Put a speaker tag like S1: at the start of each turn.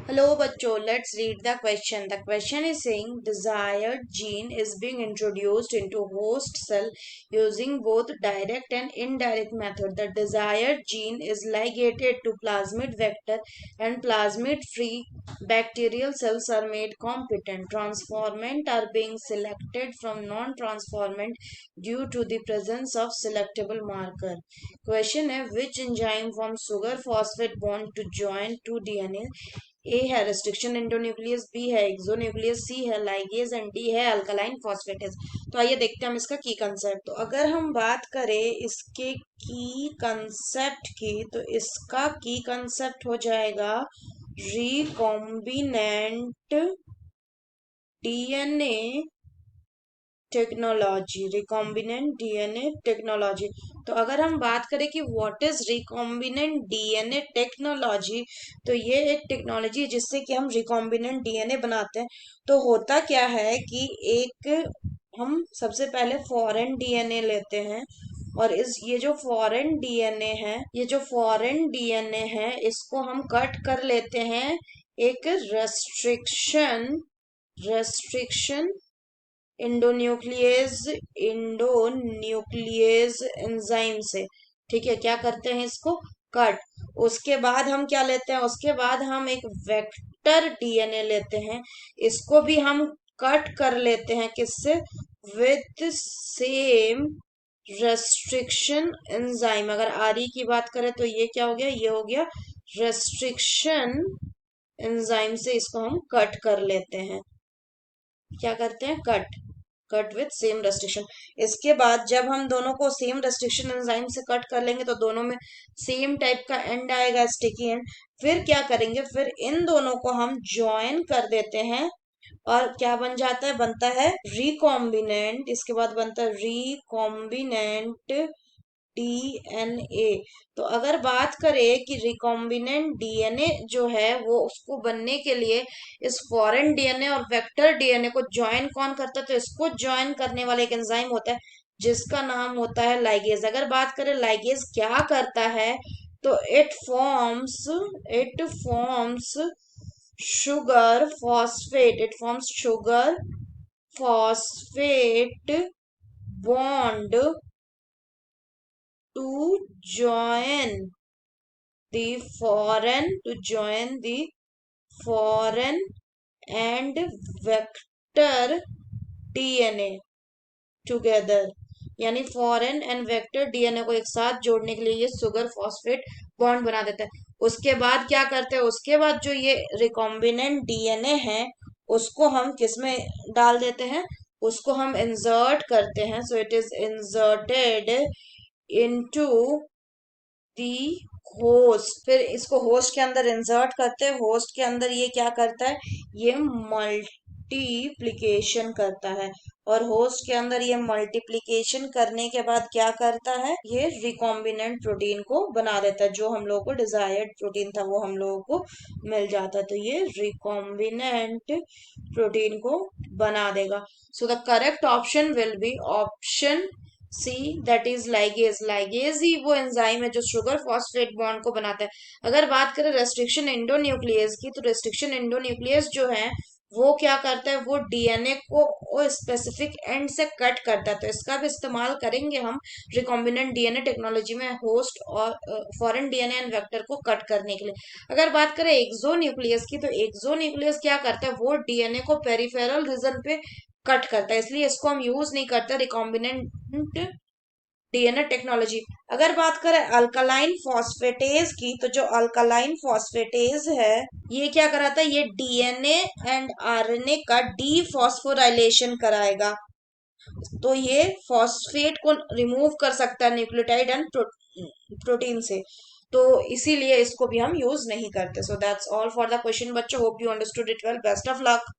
S1: Hello, bachcho. Let's read the question. The question is saying desired gene is being introduced into host cell using both direct and indirect method. The desired gene is ligated to plasmid vector and plasmid free bacterial cells are made competent. Transformant are being selected from non-transformant due to the presence of selectable marker. Question है which enzyme forms sugar phosphate bond to join two DNA? ए है restriction endonuclease, B है exonuclease, सी है ligase and D है alkaline phosphatase. तो आइए देखते हैं हम इसका की कंसेप्ट। तो अगर हम बात करें इसके की कंसेप्ट की तो इसका की कंसेप्ट हो जाएगा recombinant DNA technology. Recombinant DNA technology. तो अगर हम बात करें कि what is recombinant DNA technology, तो ये एक टेक्नोलॉजी जिससे कि हम रिकॉम्बिनेंट डीएनए बनाते हैं। तो होता क्या है कि एक हम सबसे पहले फॉरेन डीएनए लेते हैं और ये जो फॉरेन डीएनए है इसको हम कट कर लेते हैं एक रेस्ट्रिक्शन इंडोन्यूक्लियस एंजाइम से। ठीक है, क्या करते हैं इसको कट। उसके बाद हम क्या लेते हैं, उसके बाद हम एक वेक्टर डीएनए लेते हैं, इसको भी हम कट कर लेते हैं किससे, विथ सेम रेस्ट्रिक्शन एंजाइम। अगर आर की बात करें तो ये क्या हो गया, ये हो गया रेस्ट्रिक्शन एंजाइम से इसको हम कट कर लेते हैं। क्या करते हैं, कट विथ सेम रेस्ट्रिक्शन। इसके बाद जब हम दोनों को सेम रेस्ट्रिक्शन एंजाइम से कट कर लेंगे तो दोनों में सेम टाइप का एंड आएगा, स्टिकी एंड। फिर क्या करेंगे, फिर इन दोनों को हम ज्वाइन कर देते हैं और क्या बन जाता है, बनता है रिकॉम्बिनेंट। इसके बाद बनता है रिकॉम्बिनेंट डीएनए। तो अगर बात करें कि रिकॉम्बिनेंट डीएनए जो है वो उसको बनने के लिए इस फॉरेन डीएनए और वेक्टर डीएनए को ज्वाइन कौन करता है, तो इसको ज्वाइन करने वाला एक एंजाइम होता है जिसका नाम होता है लाइगेज। अगर बात करें लाइगेज क्या करता है, तो it forms sugar phosphate bond to join the foreign and vector DNA together। यानी फॉरेन एंड वेक्टर डीएनए को एक साथ जोड़ने के लिए ये सुगर फॉस्फेट बॉन्ड बना देता है। उसके बाद क्या करते हैं, उसके बाद जो ये रिकॉम्बिनेंट डीएनए है उसको हम किसमें डाल देते हैं, उसको हम इंसर्ट करते हैं। So it is inserted into the host. फिर इसको होस्ट के अंदर इंसर्ट करते हैं। होस्ट के अंदर ये क्या करता है, ये मल्टीप्लिकेशन करता है और होस्ट के अंदर ये मल्टीप्लिकेशन करने के बाद क्या करता है, ये रिकॉम्बिनेंट प्रोटीन को बना देता है। जो हम लोगों को डिजायर्ड प्रोटीन था वो हम लोगों को मिल जाता है। तो ये रिकॉम्बिनेंट प्रोटीन को बना देगा। So the correct option will be option C, that is ligase. Ligase ही वो एंजाइम है जो शुगर फॉस्फेट बॉन्ड को बनाता है। अगर बात करें रेस्ट्रिक्शन एंडोन्यूक्लियस की, तो रेस्ट्रिक्शन एंडोन्यूक्लियस जो है वो क्या करता है, वो डीएनए को स्पेसिफिक एंड से कट करता है। तो इसका भी इस्तेमाल करेंगे हम रिकॉम्बिनेंट डीएनए टेक्नोलॉजी में होस्ट और फॉरेन डीएनए एंड वेक्टर को कट करने के लिए। अगर बात करें एक्सोन्यूक्लियस की, तो एक्सोन्यूक्लियस क्या करता है, वो डीएनए को पेरिफेरल रीजन पे कट करता है, इसलिए इसको हम यूज नहीं करते रिकॉम्बिनेंट डीएनए टेक्नोलॉजी। अगर बात करें अल्कलाइन फॉस्फेटेज की, तो जो अल्कलाइन फॉस्फेटेज है ये क्या कराता है, ये डीएनए एंड आरएनए का डीफॉस्फोराइलेशन कराएगा। तो ये फॉस्फेट को रिमूव कर सकता है न्यूक्लियोटाइड एंड प्रोटीन से, तो इसीलिए इसको भी हम यूज नहीं करते। So that's all for the question बच्चों। Hope you understood it well. Best of luck.